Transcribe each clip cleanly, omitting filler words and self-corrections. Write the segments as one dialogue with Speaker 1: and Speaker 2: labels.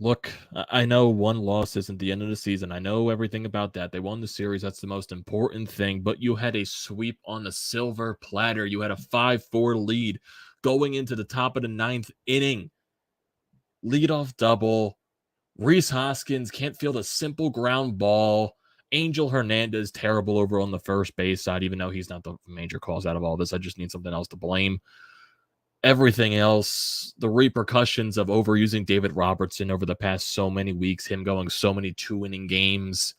Speaker 1: Look, I know one loss isn't the end of the season. I know everything about that. They won the series. That's the most important thing. But you had a sweep on the silver platter. You had a 5-4 lead going into the top of the ninth inning. Leadoff double. Rhys Hoskins can't field a simple ground ball. Angel Hernandez terrible over on the first base side, even though he's not the major cause out of all this. I just need something else to blame. Everything else, the repercussions of overusing David Robertson over the past so many weeks, him going so many 2-inning games.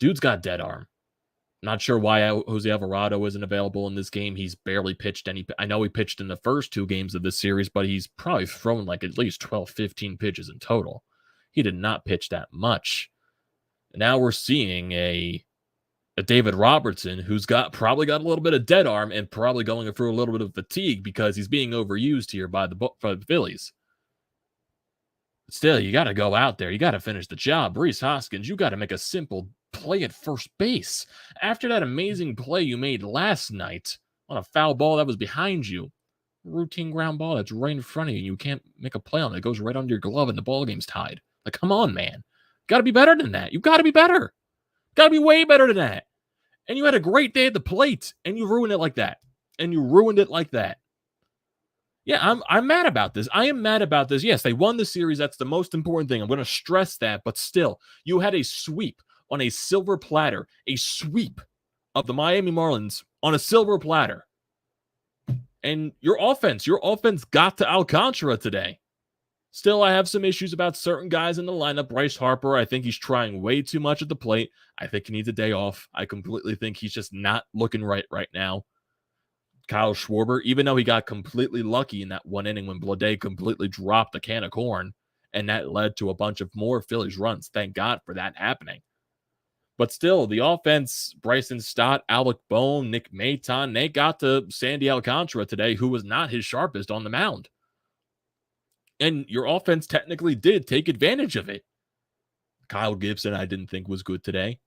Speaker 1: Dude's got dead arm. Not sure why Jose Alvarado isn't available in this game. He's barely pitched any. I know he pitched in the first 2 games of this series, but he's probably thrown like at least 12, 15 pitches in total. He did not pitch that much. Now we're seeing a David Robertson who's probably got a little bit of dead arm and probably going through a little bit of fatigue because he's being overused here by the Phillies. But still, you got to go out there. You got to finish the job. Rhys Hoskins, you got to make a simple play at first base. After that amazing play you made last night on a foul ball that was behind you, routine ground ball that's right in front of you, and you can't make a play on it. It goes right under your glove and the ball game's tied. Like, come on, man. Got to be better than that. You got to be better. Got to be way better than that. And you had a great day at the plate, and you ruined it like that. Yeah, I'm mad about this. I am mad about this. Yes, they won the series. That's the most important thing. I'm going to stress that. But still, you had a sweep on a silver platter. A sweep of the Miami Marlins on a silver platter. And your offense got to Alcantara today. Still, I have some issues about certain guys in the lineup. Bryce Harper, I think he's trying way too much at the plate. I think he needs a day off. I completely think he's just not looking right now. Kyle Schwarber, even though he got completely lucky in that 1 inning when Blade completely dropped the can of corn, and that led to a bunch of more Phillies runs. Thank God for that happening. But still, the offense, Bryson Stott, Alec Bohm, Nick Maton, they got to Sandy Alcantara today, who was not his sharpest on the mound. And your offense technically did take advantage of it. Kyle Gibson, I didn't think was good today.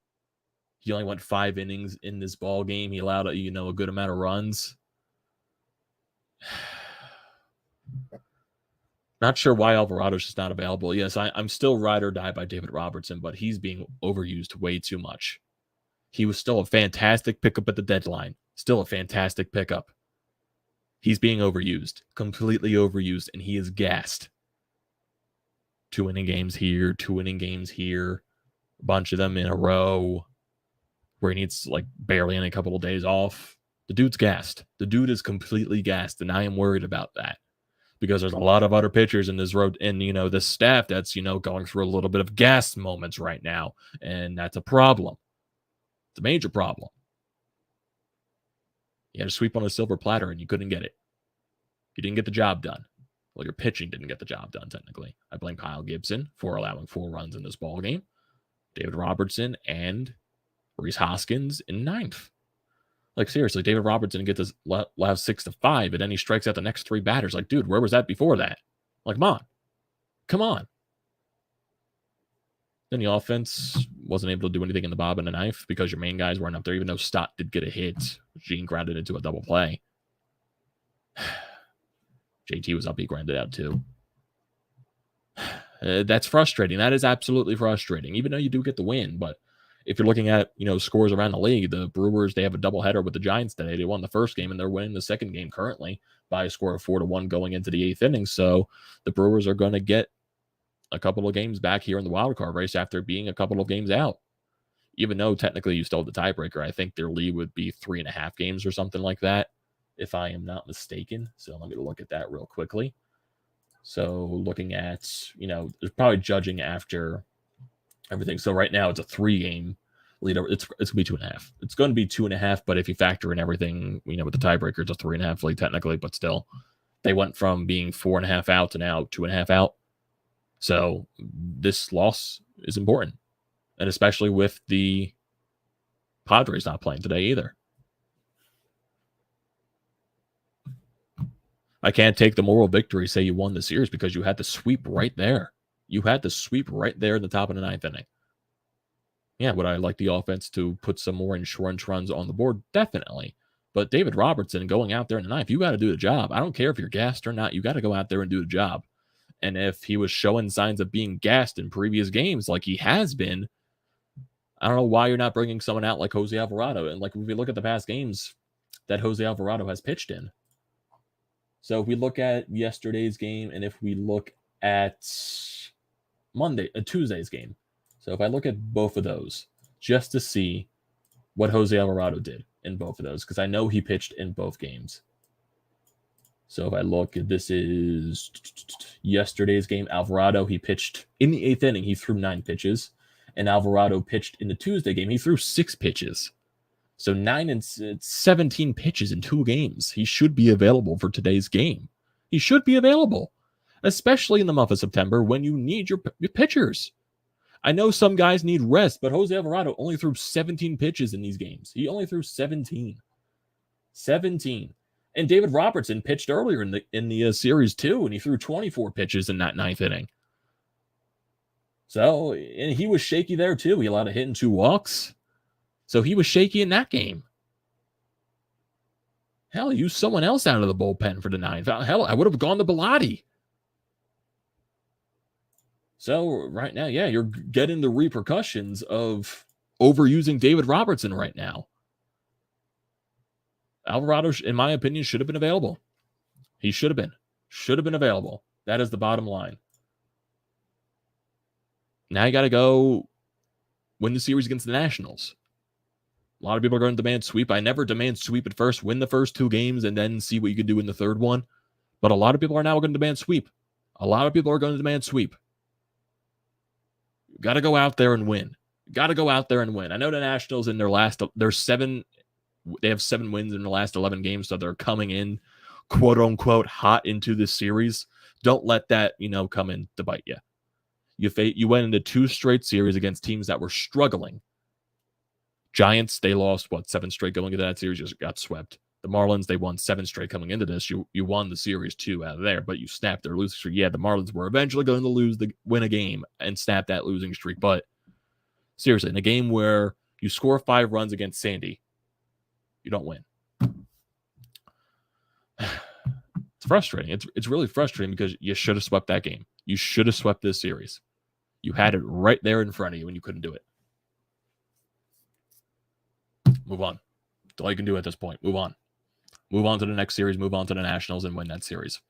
Speaker 1: He only went 5 innings in this ball game. He allowed a good amount of runs. Not sure why Alvarado's just not available. Yes, I'm still ride or die by David Robertson, but he's being overused way too much. He was still a fantastic pickup at the deadline. Still a fantastic pickup. He's being overused, completely overused, and he is gassed. 2-inning games here, 2-inning games here, a bunch of them in a row where he needs like barely any couple of days off. The dude's gassed. The dude is completely gassed, and I am worried about that because there's a lot of other pitchers in this road and this staff that's going through a little bit of gas moments right now, and that's a problem. It's a major problem. You had a sweep on a silver platter, and you couldn't get it. You didn't get the job done. Well, your pitching didn't get the job done, technically. I blame Kyle Gibson for allowing 4 runs in this ball game. David Robertson and Rhys Hoskins in 9th. Like, seriously, David Robertson gets to have 6-5, and then he strikes out the next 3 batters. Like, dude, where was that before that? Like, come on. Then the offense wasn't able to do anything in the bottom of the 9th because your main guys weren't up there, even though Stott did get a hit. Gene grounded into a double play. JT was up, he grounded out too. That's frustrating. That is absolutely frustrating, even though you do get the win. But if you're looking at, scores around the league, the Brewers, they have a doubleheader with the Giants today. They won the first game, and they're winning the second game currently by a score of 4-1 going into the 8th inning. So the Brewers are going to get a couple of games back here in the wild card race after being a couple of games out. Even though technically you still have the tiebreaker, I think their lead would be 3.5 games or something like that, if I am not mistaken. So let me look at that real quickly. So looking at, they're probably judging after everything. So right now it's a 3-game lead. It's going to be 2.5. It's going to be 2.5, but if you factor in everything, with the tiebreaker, it's a 3.5 lead technically, but still, they went from being 4.5 out to now 2.5 out. So this loss is important, and especially with the Padres not playing today either. I can't take the moral victory, say you won the series, because you had the sweep right there. You had the sweep right there in the top of the 9th inning. Yeah, would I like the offense to put some more insurance runs on the board? Definitely. But David Robertson going out there in the 9th, you got to do the job. I don't care if you're gassed or not. You got to go out there and do the job. And if he was showing signs of being gassed in previous games like he has been, I don't know why you're not bringing someone out like Jose Alvarado. And like if we look at the past games that Jose Alvarado has pitched in. So if we look at yesterday's game and if we look at Tuesday's game. So if I look at both of those just to see what Jose Alvarado did in both of those, because I know he pitched in both games. So if I look, this is yesterday's game. Alvarado, he pitched in the 8th inning. He threw 9 pitches. And Alvarado pitched in the Tuesday game. He threw 6 pitches. So 9 and 17 pitches in 2 games. He should be available for today's game. He should be available, especially in the month of September when you need your pitchers. I know some guys need rest, but Jose Alvarado only threw 17 pitches in these games. He only threw 17. 17. And David Robertson pitched earlier in the series too, and he threw 24 pitches in that 9th inning. So, and he was shaky there too. He allowed a hit and 2 walks. So he was shaky in that game. Hell, use someone else out of the bullpen for the 9th. Hell, I would have gone to Bilotti. So right now, yeah, you're getting the repercussions of overusing David Robertson right now. Alvarado, in my opinion, should have been available. He should have been. Should have been available. That is the bottom line. Now you got to go win the series against the Nationals. A lot of people are going to demand sweep. I never demand sweep at first. Win the first 2 games and then see what you can do in the 3rd one. But a lot of people are now going to demand sweep. A lot of people are going to demand sweep. Got to go out there and win. Got to go out there and win. I know the Nationals in they have 7 wins in the last 11 games, so they're coming in, quote unquote, hot into this series. Don't let that, come in to bite you. You went into 2 straight series against teams that were struggling. Giants, they lost 7 straight going into that series, just got swept. The Marlins, they won 7 straight coming into this. You won the series 2 out of there, but you snapped their losing streak. Yeah, the Marlins were eventually going to win a game and snap that losing streak. But seriously, in a game where you score 5 runs against Sandy, you don't win. It's frustrating. It's really frustrating because you should have swept that game. You should have swept this series. You had it right there in front of you and you couldn't do it. Move on. That's all you can do at this point. Move on. Move on to the next series. Move on to the Nationals and win that series.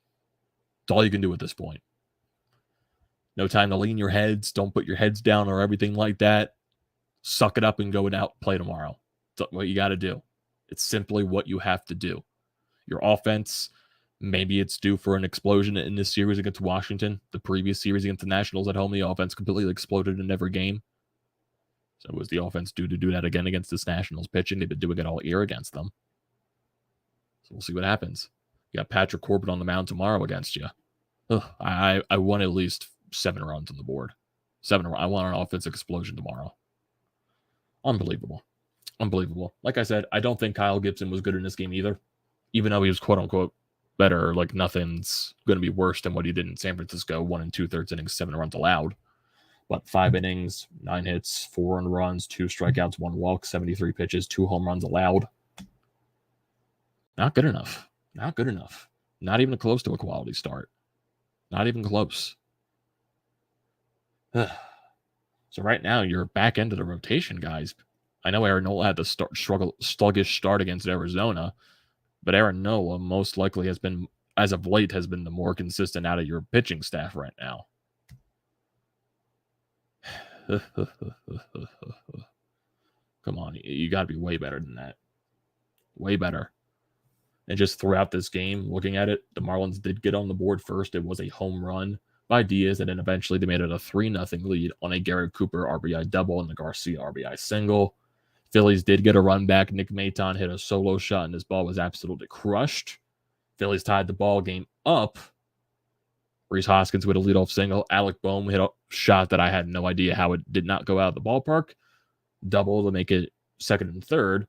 Speaker 1: That's all you can do at this point. No time to lean your heads. Don't put your heads down or everything like that. Suck it up and go out and play tomorrow. That's what you got to do. It's simply what you have to do. Your offense, maybe it's due for an explosion in this series against Washington. The previous series against the Nationals at home, the offense completely exploded in every game. So was the offense due to do that again against this Nationals pitching? They've been doing it all year against them. So we'll see what happens. You got Patrick Corbin on the mound tomorrow against you. I want at least 7 runs on the board. 7 runs. I want an offensive explosion tomorrow. Unbelievable. Unbelievable. Like I said, I don't think Kyle Gibson was good in this game either. Even though he was quote-unquote better, like nothing's going to be worse than what he did in San Francisco. 1 2/3 innings, 7 runs allowed. But 5 innings, 9 hits, 4 earned runs, 2 strikeouts, 1 walk, 73 pitches, 2 home runs allowed. Not good enough. Not good enough. Not even close to a quality start. Not even close. So right now, you're back into the rotation, guys. I know Aaron Nola had the sluggish start against Arizona, but Aaron Nola most likely has been, as of late, has been the more consistent out of your pitching staff right now. Come on, you got to be way better than that. Way better. And just throughout this game, looking at it, the Marlins did get on the board first. It was a home run by Diaz, and then eventually they made it a 3-0 lead on a Garrett Cooper RBI double and the Garcia RBI single. Phillies did get a run back. Nick Maton hit a solo shot, and this ball was absolutely crushed. Phillies tied the ball game up. Rhys Hoskins with a leadoff single. Alec Boehm hit a shot that I had no idea how it did not go out of the ballpark. Double to make it 2nd and 3rd.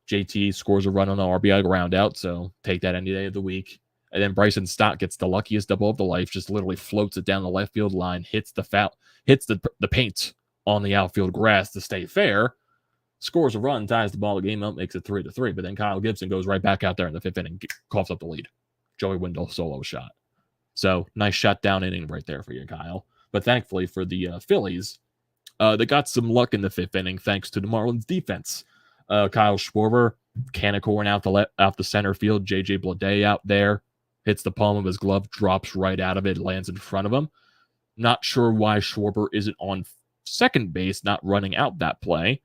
Speaker 1: JT scores a run on the RBI ground out, so take that any day of the week. And then Bryson Stott gets the luckiest double of the life, just literally floats it down the left field line, hits the paint on the outfield grass to stay fair, scores a run, ties the ball game up, makes it 3-3. But then Kyle Gibson goes right back out there in the 5th inning, coughs up the lead. Joey Wendell solo shot. So nice shutdown inning right there for you, Kyle. But thankfully for the Phillies, they got some luck in the 5th inning thanks to the Marlins defense. Kyle Schwarber, can of corn out the center field. JJ Bleday out there hits the palm of his glove, drops right out of it, lands in front of him. Not sure why Schwarber isn't on second base, not running out that play.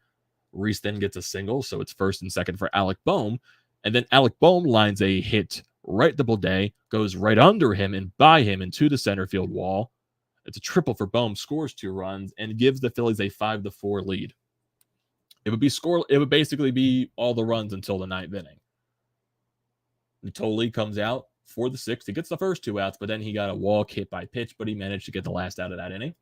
Speaker 1: Rhys then gets a single, so it's first and second for Alec Bohm. And then Alec Bohm lines a hit right to Bleday, goes right under him and by him into the center field wall. It's a triple for Bohm, scores 2 runs, and gives the Phillies a 5-4 lead. It would basically be all the runs until the 9th inning. Nola comes out for the 6th. He gets the first 2 outs, but then he got a walk hit by pitch, but he managed to get the last out of that inning.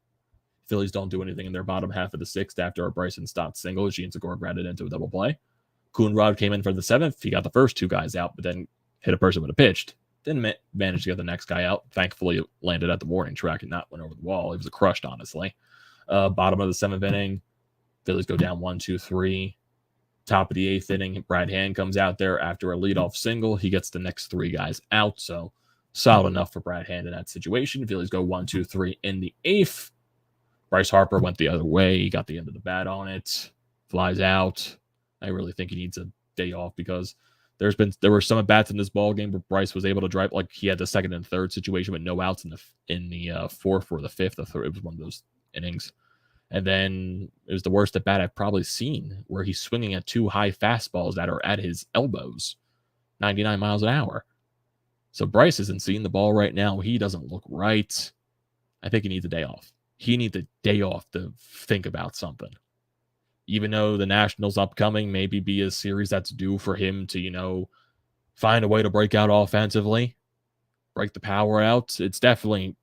Speaker 1: Phillies don't do anything in their bottom half of the 6th after a Bryson Stott single. Gene Segura grounded into a double play. Coonrod came in for the 7th. He got the first 2 guys out, but then hit a person with a pitch. Didn't manage to get the next guy out. Thankfully, it landed at the warning track and not went over the wall. It was a crushed, honestly. Bottom of the 7th inning, Phillies go down 1-2-3. Top of the 8th inning, Brad Hand comes out there after a leadoff single. He gets the next 3 guys out, so solid enough for Brad Hand in that situation. Phillies go 1-2-3 in the 8th. Bryce Harper went the other way. He got the end of the bat on it. Flies out. I really think he needs a day off because there were some at bats in this ball game where Bryce was able to drive, like he had the 2nd and 3rd situation with no outs in the 4th or the 5th. It was one of those innings. And then it was the worst at bat I've probably seen, where he's swinging at 2 high fastballs that are at his elbows, 99 miles an hour. So Bryce isn't seeing the ball right now. He doesn't look right. I think he needs a day off. He needs a day off to think about something. Even though the Nationals upcoming maybe be a series that's due for him to, find a way to break out offensively, break the power out. It's definitely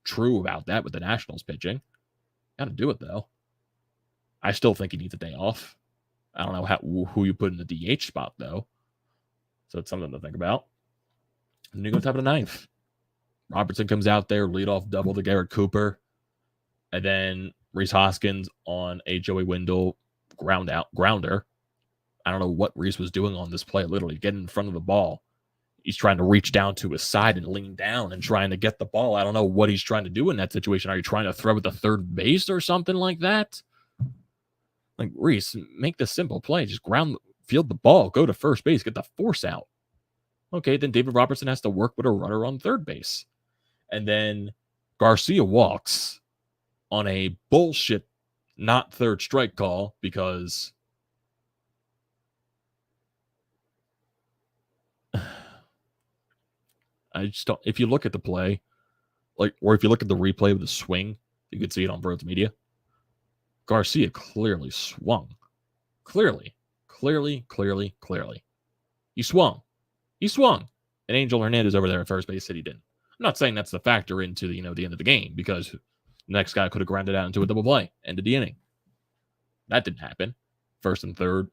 Speaker 1: true about that with the Nationals pitching. Got to do it, though. I still think he needs a day off. I don't know who you put in the DH spot, though. So it's something to think about. And then you go top of the 9th. Robertson comes out there, leadoff double to Garrett Cooper. And then Rhys Hoskins on a Joey Wendell grounder. I don't know what Rhys was doing on this play, literally getting in front of the ball. He's trying to reach down to his side and lean down and trying to get the ball. I don't know what he's trying to do in that situation. Are you trying to throw at the third base or something like that? Like, Rhys, make the simple play. Just field the ball, go to first base, get the force out. Okay, then David Robertson has to work with a runner on third base. And then Garcia walks on a bullshit not third strike call because I just don't. If you look at the play, or if you look at the replay of the swing, you can see it on BrodesMedia. Garcia clearly swung. Clearly. He swung. And Angel Hernandez over there at first base said he didn't. I'm not saying that's the factor into the end of the game, because the next guy could have grounded out into a double play, ended the inning. That didn't happen. First and third,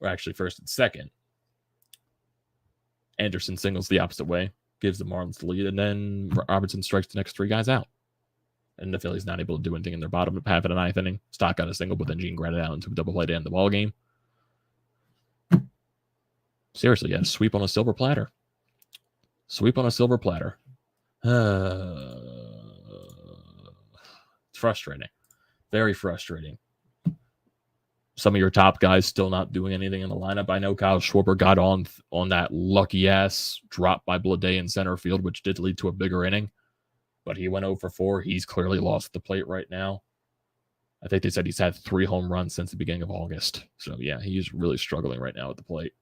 Speaker 1: or actually first and second. Anderson singles the opposite way, gives the Marlins the lead, and then Robertson strikes the next 3 guys out. And the Phillies not able to do anything in their bottom half of the 9th inning. Stott got a single, but then Gene grounded out into a double play to end the ball game. Seriously, yeah, sweep on a silver platter. It's frustrating. Very frustrating. Some of your top guys still not doing anything in the lineup. I know Kyle Schwarber got on that lucky-ass drop by Bleday in center field, which did lead to a bigger inning. But he went 0 for 4. He's clearly lost the plate right now. I think they said he's had 3 home runs since the beginning of August. So, yeah, he's really struggling right now at the plate.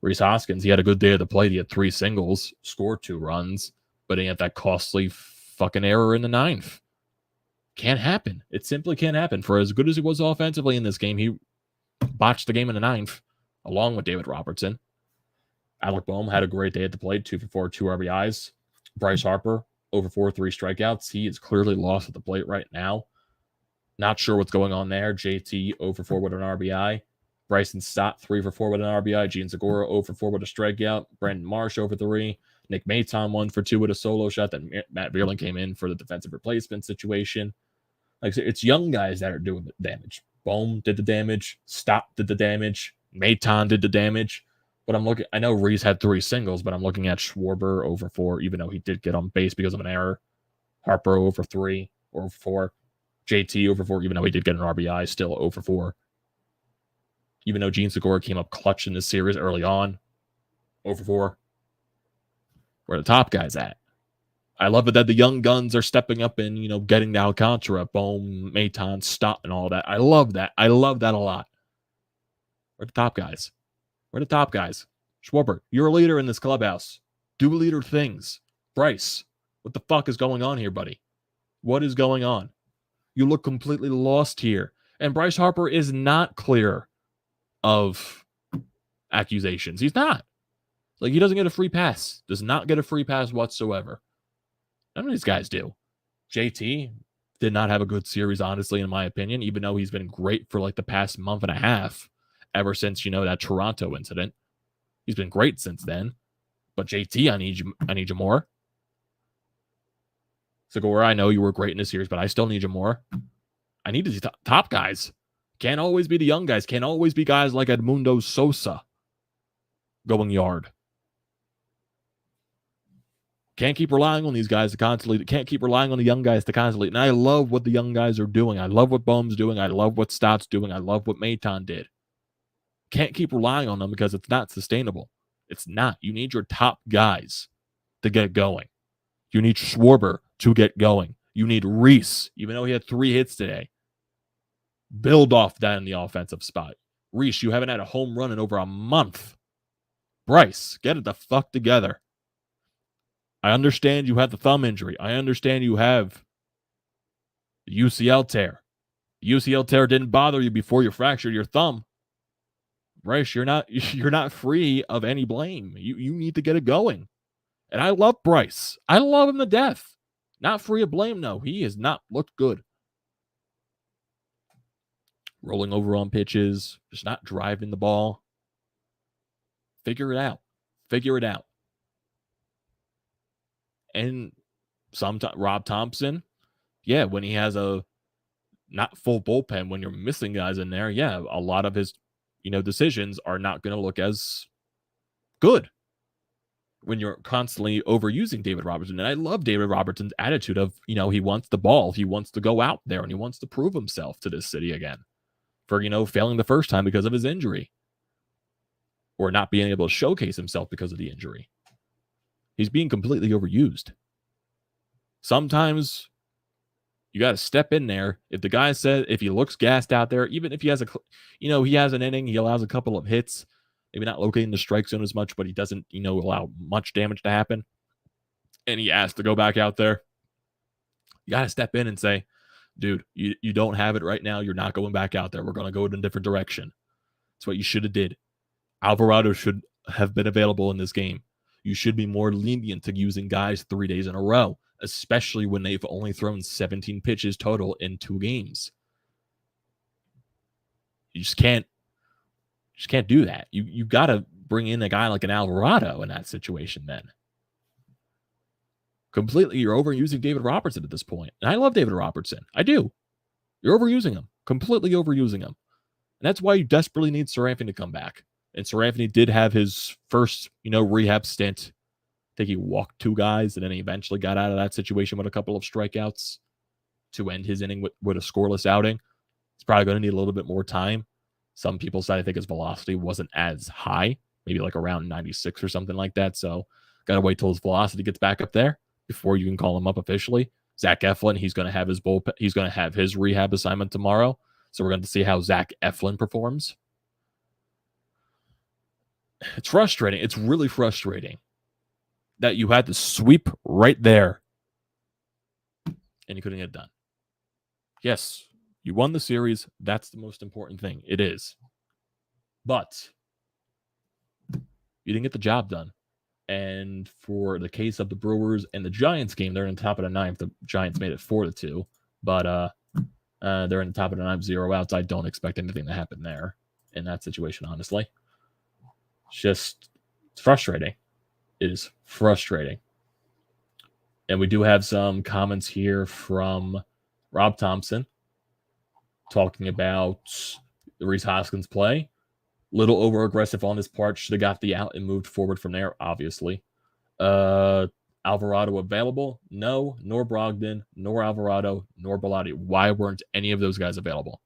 Speaker 1: Rhys Hoskins, he had a good day at the plate. He had 3 singles, scored 2 runs, but he had that costly fucking error in the 9th. Can't happen. It simply can't happen. For as good as he was offensively in this game, he botched the game in the 9th, along with David Robertson. Alec Bohm had a great day at the plate, 2 for 4, 2 RBIs. Bryce Harper, 0 for 4, 3 strikeouts. He is clearly lost at the plate right now. Not sure what's going on there. JT, 0 for 4 with an RBI. Bryson Stott, 3 for 4 with an RBI. Gene Segura, 0 for 4 with a strikeout. Brandon Marsh, 0 for 3. Nick Maton, 1 for 2 with a solo shot. Then Matt Vierling came in for the defensive replacement situation. Like I said, it's young guys that are doing the damage. Bohm did the damage. Stott did the damage. Maton did the damage. But I'm looking, I know Rhys had 3 singles, but I'm looking at Schwarber over 4, even though he did get on base because of an error. Harper over 3 or 4. JT over 4, even though he did get an RBI, still over 4. Even though Gene Segura came up clutch in this series early on, over 4. Where the top guys at? I love it that the young guns are stepping up and, getting the Alcantara, Bohm, Maton, Stott, and all that. I love that. I love that a lot. Where the top guys? Where the top guys? Schwarber, you're a leader in this clubhouse. Do leader things. Bryce, what the fuck is going on here, buddy? What is going on? You look completely lost here. And Bryce Harper is not clear of accusations. He's not. Like, he doesn't get a free pass. Does not get a free pass whatsoever. None of these guys do. JT did not have a good series, honestly, in my opinion, even though he's been great for like the past month and a half, ever since, that Toronto incident. He's been great since then. But JT, I need you more. Segura, I know you were great in this series, but I still need you more. I need these top guys. Can't always be the young guys. Can't always be guys like Edmundo Sosa going yard. Can't keep relying on these guys to constantly. Can't keep relying on the young guys to constantly. And I love what the young guys are doing. I love what Bohm's doing. I love what Stott's doing. I love what Maton did. Can't keep relying on them because it's not sustainable. It's not. You need your top guys to get going. You need Schwarber to get going. You need Rhys, even though he had 3 hits today. Build off that in the offensive spot. Rhys, you haven't had a home run in over a month. Bryce, get it the fuck together. I understand you had the thumb injury. I understand you have the UCL tear. The UCL tear didn't bother you before you fractured your thumb. Bryce, you're not free of any blame. You need to get it going. And I love Bryce. I love him to death. Not free of blame, no. He has not looked good. Rolling over on pitches, just not driving the ball. Figure it out. Figure it out. And sometimes Rob Thompson, yeah, when he has a not full bullpen, when you're missing guys in there, yeah, a lot of his, decisions are not going to look as good when you're constantly overusing David Robertson. And I love David Robertson's attitude of, he wants the ball. He wants to go out there and he wants to prove himself to this city again for, failing the first time because of his injury or not being able to showcase himself because of the injury. He's being completely overused. Sometimes you got to step in there. If the guy says, if he looks gassed out there, even if he has he has an inning, he allows a couple of hits, maybe not locating the strike zone as much, but he doesn't, allow much damage to happen. And he asks to go back out there. You got to step in and say, dude, you don't have it right now. You're not going back out there. We're going to go in a different direction. That's what you should have did. Alvarado should have been available in this game. You should be more lenient to using guys 3 days in a row, especially when they've only thrown 17 pitches total in 2 games. You just can't do that. You got to bring in a guy like an Alvarado in that situation then. Completely, you're overusing David Robertson at this point. And I love David Robertson. I do. You're overusing him. Completely overusing him. And that's why you desperately need Sir Anthony to come back. And Sir Anthony did have his first, rehab stint. I think he walked 2 guys, and then he eventually got out of that situation with a couple of strikeouts to end his inning with a scoreless outing. He's probably going to need a little bit more time. Some people said I think his velocity wasn't as high, maybe like around 96 or something like that. So got to wait till his velocity gets back up there before you can call him up officially. Zack Eflin, he's going to have his bullpen. He's going to have his rehab assignment tomorrow. So we're going to see how Zack Eflin performs. It's frustrating. It's really frustrating that you had to sweep right there and you couldn't get it done. Yes, you won the series. That's the most important thing. It is. But you didn't get the job done. And for the case of the Brewers and the Giants game, they're in the top of the 9th. The Giants made it 4-2. But they're in the top of the 9th, 0 outs. I don't expect anything to happen there in that situation, honestly. It's frustrating. It is frustrating. And we do have some comments here from Rob Thompson talking about the Rhys Hoskins play. Little over aggressive on his part. Should have got the out and moved forward from there, obviously. Alvarado available? No, nor Brogdon, nor Alvarado, nor Bellotti. Why weren't any of those guys available?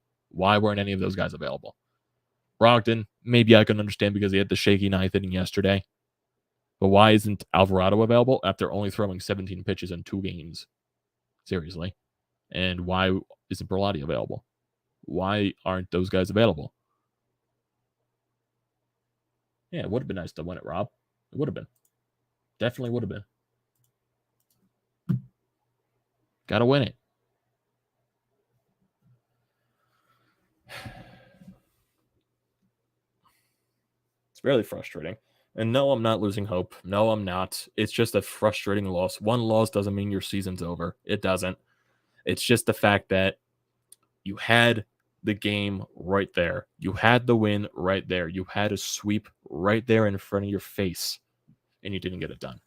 Speaker 1: Brogdon, maybe I can understand because he had the shaky ninth inning yesterday. But why isn't Alvarado available after only throwing 17 pitches in 2 games? Seriously. And why isn't Bellotti available? Why aren't those guys available? Yeah, it would have been nice to win it, Rob. It would have been. Definitely would have been. Gotta win it. It's really frustrating. And no, I'm not losing hope. No, I'm not. It's just a frustrating loss. One loss doesn't mean your season's over. It doesn't. It's just the fact that you had the game right there. You had the win right there. You had a sweep right there in front of your face, and you didn't get it done.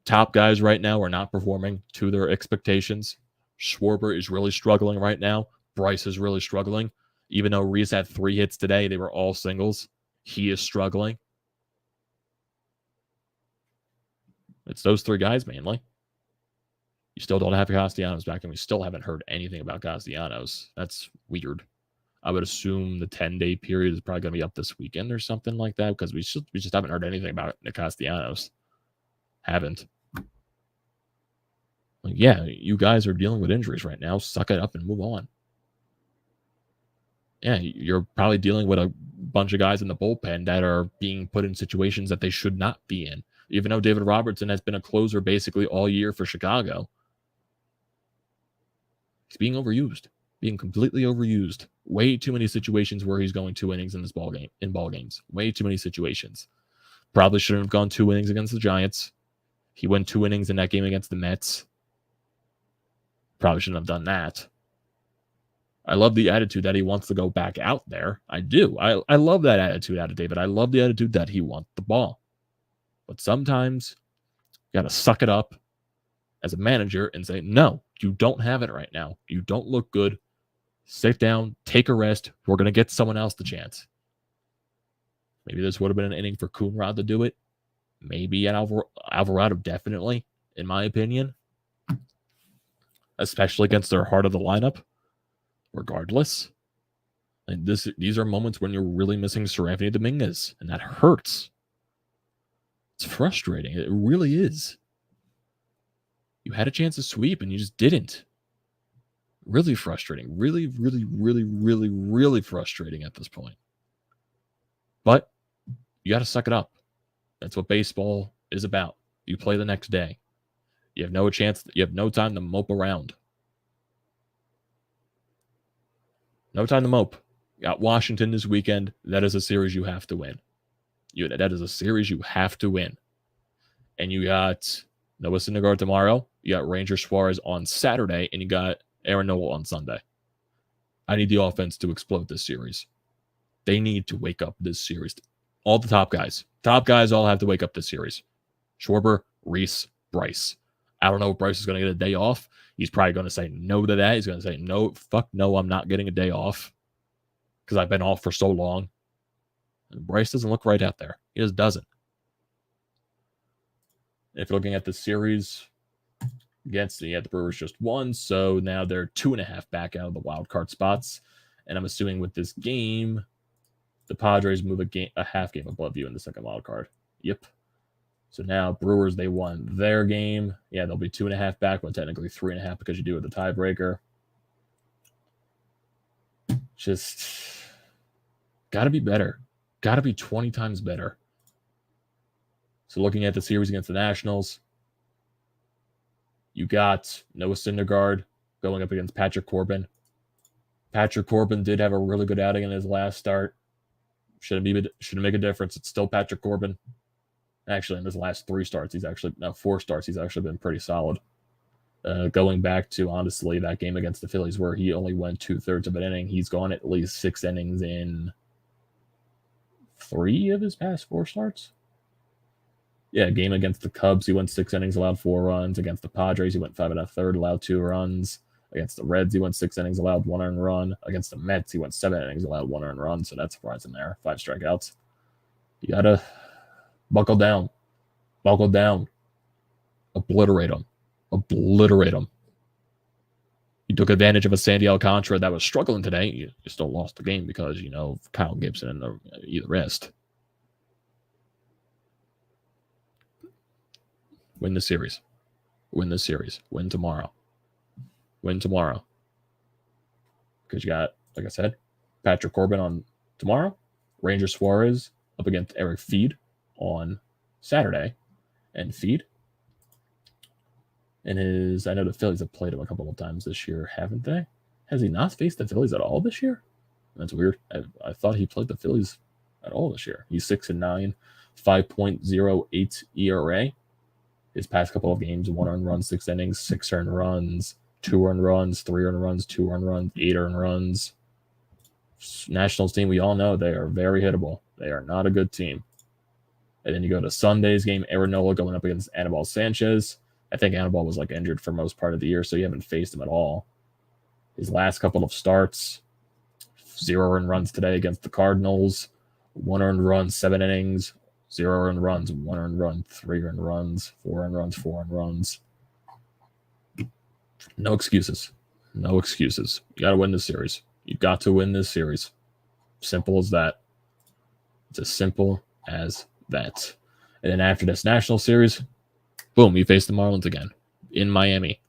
Speaker 1: Top guys right now are not performing to their expectations. Schwarber is really struggling right now. Bryce is really struggling. Even though Rhys had 3 hits today, they were all singles. He is struggling. It's those 3 guys mainly. You still don't have Castellanos back, and we still haven't heard anything about Castellanos. That's weird. I would assume the 10-day period is probably going to be up this weekend or something like that, because we just haven't heard anything about Nick Castellanos. Haven't. Like, yeah, you guys are dealing with injuries right now. Suck it up and move on. Yeah, you're probably dealing with a bunch of guys in the bullpen that are being put in situations that they should not be in. Even though David Robertson has been a closer basically all year for Chicago, he's being overused, being completely overused. Way too many situations where he's going 2 innings in this ball games. Way too many situations. Probably shouldn't have gone 2 innings against the Giants. He went 2 innings in that game against the Mets. Probably shouldn't have done that. I love the attitude that he wants to go back out there. I do. I love that attitude out of David. I love the attitude that he wants the ball. But sometimes you got to suck it up as a manager and say, no, you don't have it right now. You don't look good. Sit down, take a rest. We're going to get someone else the chance. Maybe this would have been an inning for Coonrod to do it. Maybe at Alvarado, definitely, in my opinion. Especially against their heart of the lineup. Regardless. And these are moments when you're really missing Sir Anthony Dominguez, and that hurts. It's frustrating. It really is. You had a chance to sweep, and you just didn't. Really frustrating. Really, really, really, really, really frustrating at this point. But you got to suck it up. That's what baseball is about. You play the next day. You have no chance. You have no time to mope around. No time to mope. You got Washington this weekend. That is a series you have to win. That is a series you have to win. And you got Noah Syndergaard tomorrow. You got Ranger Suarez on Saturday. And you got Aaron Nola on Sunday. I need the offense to explode this series. They need to wake up this series. All the top guys. Top guys all have to wake up this series. Schwarber, Rhys, Bryce. I don't know if Bryce is going to get a day off. He's probably going to say no to that. He's going to say, no, fuck no, I'm not getting a day off because I've been off for so long. And Bryce doesn't look right out there. He just doesn't. If you're looking at the series against the Brewers just won, so now they're 2.5 back out of the wild card spots. And I'm assuming with this game, the Padres move a half game above you in the second wild card. Yep. So now Brewers, they won their game. Yeah, they'll be 2.5 back, but technically 3.5 because you do it with the tiebreaker. Just got to be better. Got to be 20 times better. So looking at the series against the Nationals, you got Noah Syndergaard going up against Patrick Corbin. Patrick Corbin did have a really good outing in his last start. Shouldn't make a difference. It's still Patrick Corbin. Actually, in his last 4 starts, he's actually been pretty solid. Going back to, honestly, that game against the Phillies where he only went 2/3 of an inning, he's gone at least 6 innings in 3 of his past 4 starts. Yeah, game against the Cubs, he went 6 innings, allowed 4 runs. Against the Padres, he went 5 1/3, allowed 2 runs. Against the Reds, he went 6 innings, allowed 1 earned run. Against the Mets, he went 7 innings, allowed 1 earned run. So that's surprising there. 5 strikeouts. You got to buckle down. Buckle down. Obliterate them. Obliterate them. You took advantage of a Sandy Alcantara that was struggling today. You still lost the game because, Kyle Gibson and the rest. Win the series. Win the series. Win tomorrow. Win tomorrow. Because you got, like I said, Patrick Corbin on tomorrow. Ranger Suarez up against Eric Feed on Saturday. And Feed. I know the Phillies have played him a couple of times this year, haven't they? Has he not faced the Phillies at all this year? That's weird. I thought he played the Phillies at all this year. He's 6-9, 5.08 ERA. His past couple of games, 1 earned run, 6 innings, 6 earned runs, 2 earned runs, 3 earned runs, 2 earned runs, 8 earned runs. Nationals team, we all know they are very hittable. They are not a good team. And then you go to Sunday's game, Aaron Nola going up against Anibal Sanchez. I think Anibal was injured for most part of the year, so you haven't faced him at all. His last couple of starts, 0 earned runs today against the Cardinals, 1 earned run, 7 innings, 0 earned runs, 1 earned run, 3 earned runs, 4 earned runs, 4 earned runs. No excuses. No excuses. You got to win this series. You've got to win this series. Simple as that. It's as simple as that. And then after this national series, boom, you face the Marlins again in Miami.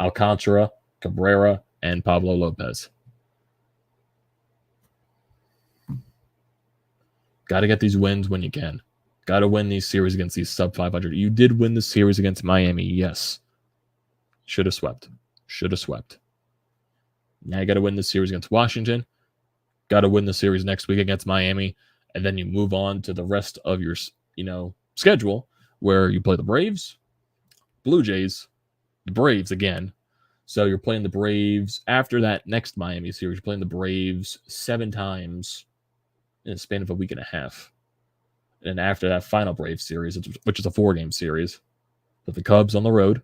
Speaker 1: Alcantara, Cabrera, and Pablo Lopez. Got to get these wins when you can. Got to win these series against these sub 500. You did win the series against Miami, yes. Should have swept. Should have swept. Now you got to win the series against Washington. Got to win the series next week against Miami. And then you move on to the rest of your, schedule where you play the Braves, Blue Jays, the Braves again. So you're playing the Braves after that next Miami series. You're playing the Braves 7 times in a span of a week and a half. And then after that final Braves series, which is a 4-game series, put the Cubs on the road,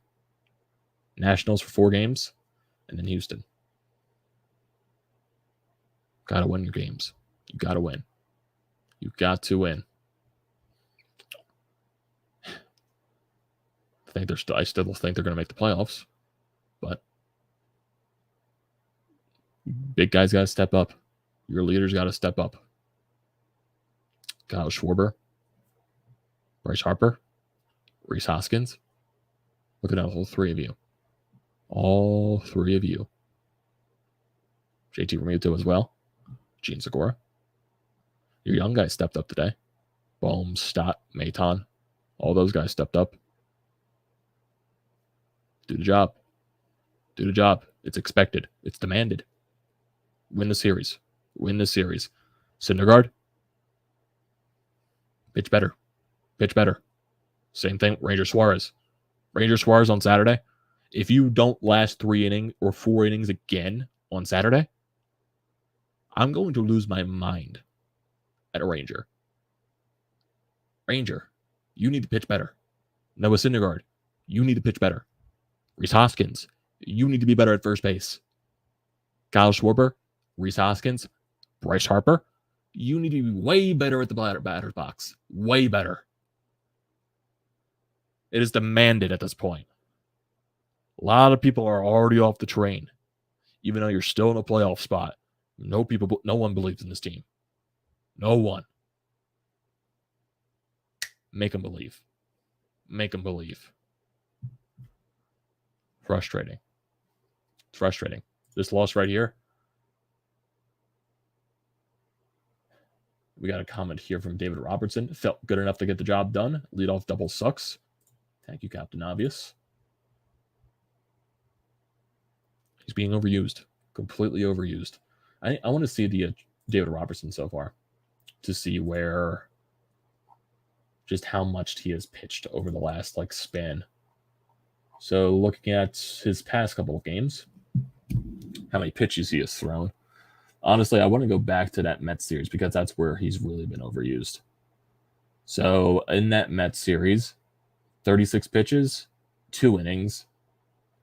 Speaker 1: Nationals for 4 games, and then Houston. Got to win your games. You got to win. You got to win. I still think they're going to make the playoffs, but big guys got to step up. Your leaders got to step up. Kyle Schwarber, Bryce Harper, Rhys Hoskins. Look at all 3 of you. All 3 of you. JT Realmuto as well. Gene Segura. Your young guys stepped up today. Bohm, Stott, Maton. All those guys stepped up. Do the job. Do the job. It's expected. It's demanded. Win the series. Win the series. Syndergaard. Pitch better. Pitch better. Same thing. Ranger Suarez. Ranger Suarez on Saturday. If you don't last 3 innings or 4 innings again on Saturday, I'm going to lose my mind at a Ranger. Ranger, you need to pitch better. Noah Syndergaard, you need to pitch better. Rhys Hoskins, you need to be better at first base. Kyle Schwarber, Rhys Hoskins, Bryce Harper, you need to be way better at the batter's box. Way better. It is demanded at this point. A lot of people are already off the train, even though you're still in a playoff spot. No one believes in this team. No one. Make them believe. Make them believe. Frustrating. Frustrating. This loss right here. We got a comment here from David Robertson. Felt good enough to get the job done. Leadoff double sucks. Thank you, Captain Obvious. He's being overused. Completely overused. I want to see the David Robertson so far to see just how much he has pitched over the last span. So looking at his past couple of games, how many pitches he has thrown. Honestly, I want to go back to that Mets series because that's where he's really been overused. So in that Mets series, 36 pitches, 2 innings,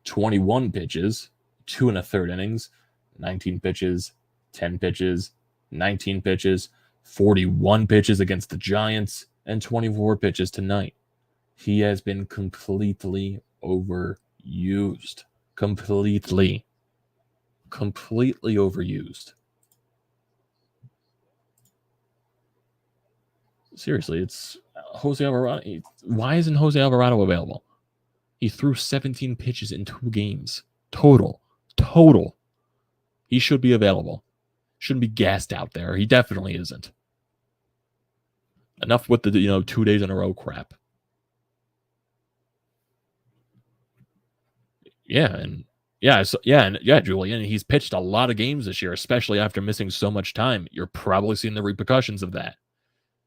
Speaker 1: 21 pitches, 2 1/3 innings, 19 pitches, 10 pitches, 19 pitches, 41 pitches against the Giants, and 24 pitches tonight. He has been completely overused. Completely overused. Seriously, it's Jose Alvarado. Why isn't Jose Alvarado available? He threw 17 pitches in 2 games. Total. He should be available. Shouldn't be gassed out there. He definitely isn't. Enough with the 2 days in a row crap. Julian. He's pitched a lot of games this year, especially after missing so much time. You're probably seeing the repercussions of that.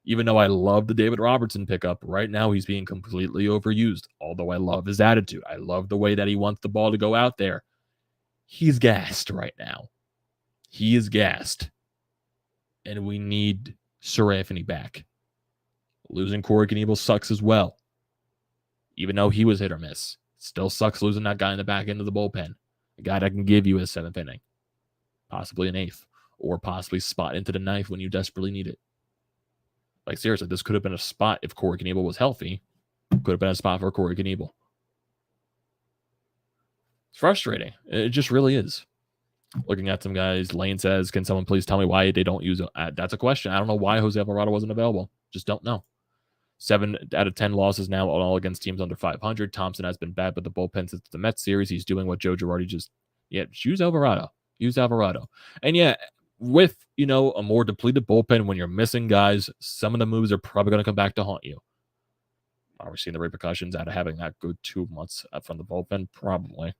Speaker 1: Even though I love the David Robertson pickup, right now he's being completely overused. Although I love his attitude. I love the way that he wants the ball to go out there. He's gassed right now. He is gassed. And we need Sir Anthony back. Losing Corey Knebel sucks as well. Even though he was hit or miss. Still sucks losing that guy in the back end of the bullpen. A guy that can give you a 7th inning. Possibly an 8th. Or possibly spot into the 9th when you desperately need it. Like, seriously, this could have been a spot if Corey Knebel was healthy. Could have been a spot for Corey Knebel. It's frustrating. It just really is. Looking at some guys, Lane says, can someone please tell me why they don't use it? That's a question. I don't know why Jose Alvarado wasn't available. Just don't know. 7 out of 10 losses now, all against teams under 500. Thompson has been bad, but the bullpen since the Mets series, he's doing what Joe Girardi just use Alvarado. Use Alvarado. And with, a more depleted bullpen, when you're missing guys, some of the moves are probably going to come back to haunt you. Are we seeing the repercussions out of having that good 2 months from the bullpen? Probably.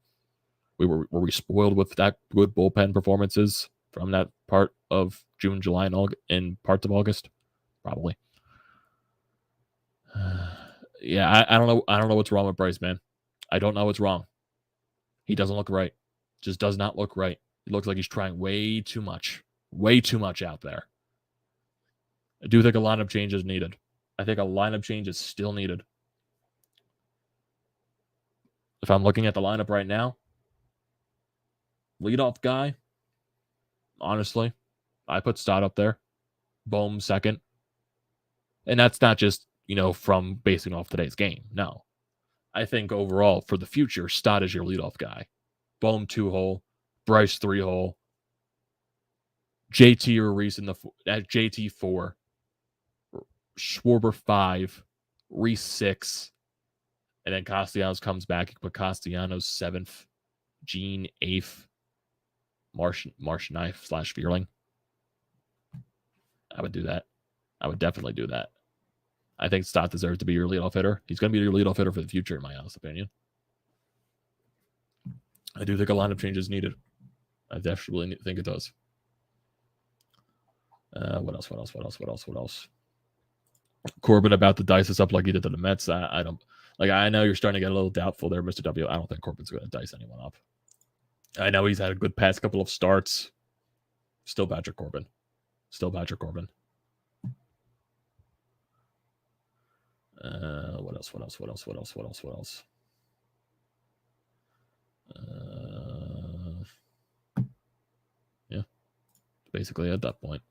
Speaker 1: Were we spoiled with that good bullpen performances from that part of June, July, and parts of August? Probably. I don't know. I don't know what's wrong with Bryce, man. I don't know what's wrong. He doesn't look right. Just does not look right. It looks like he's trying way too much. Way too much out there. I do think a lineup change is needed. I think a lineup change is still needed. If I'm looking at the lineup right now, leadoff guy, honestly, I put Stott up there. Bohm second. And that's not just, from basing off today's game. No. I think overall, for the future, Stott is your leadoff guy. Bohm 2-hole. Bryce 3-hole. JT or Rhys at JT 4. Schwarber 5. Rhys 6. And then Castellanos comes back. You put Castellanos 7th. Gene 8th. Marsh 9th / Vierling. I would do that. I would definitely do that. I think Stott deserves to be your leadoff hitter. He's going to be your leadoff hitter for the future, in my honest opinion. I do think a lineup change is needed. I definitely think it does. What else? Corbin about to dice us up like he did to the Mets. I don't like. I know you're starting to get a little doubtful there, Mr. W. I don't think Corbin's going to dice anyone up. I know he's had a good past couple of starts. Still Patrick Corbin. What else? Basically at that point.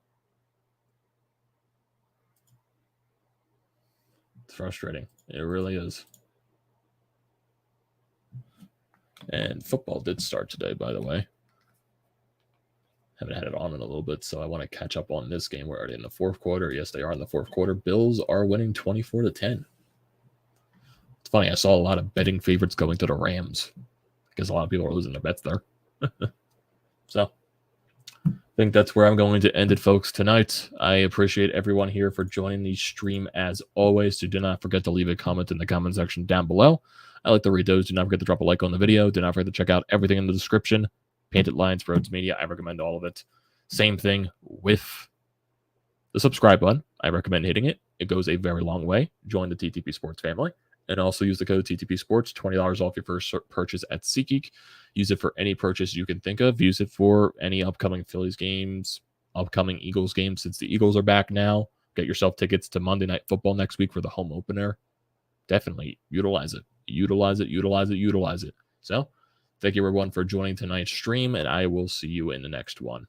Speaker 1: It's frustrating. It really is. And football did start today, by the way. Haven't had it on in a little bit, so I want to catch up on this game. We're already in the 4th quarter. Yes, they are in the 4th quarter. Bills are winning 24-10. It's funny. I saw a lot of betting favorites going to the Rams because a lot of people are losing their bets there. So I think that's where I'm going to end it, folks, tonight. I appreciate everyone here for joining the stream as always. So do not forget to leave a comment in the comment section down below. I like to read those. Do not forget to drop a like on the video. Do not forget to check out everything in the description. Painted Lines, BrodesMedia. I recommend all of it. Same thing with the subscribe button. I recommend hitting it. It goes a very long way. Join the TTP Sports family. And also use the code TTP Sports, $20 off your first purchase at SeatGeek. Use it for any purchase you can think of. Use it for any upcoming Phillies games, upcoming Eagles games, since the Eagles are back now. Get yourself tickets to Monday Night Football next week for the home opener. Definitely utilize it. Utilize it. So, Thank you, everyone, for joining tonight's stream, and I will see you in the next one.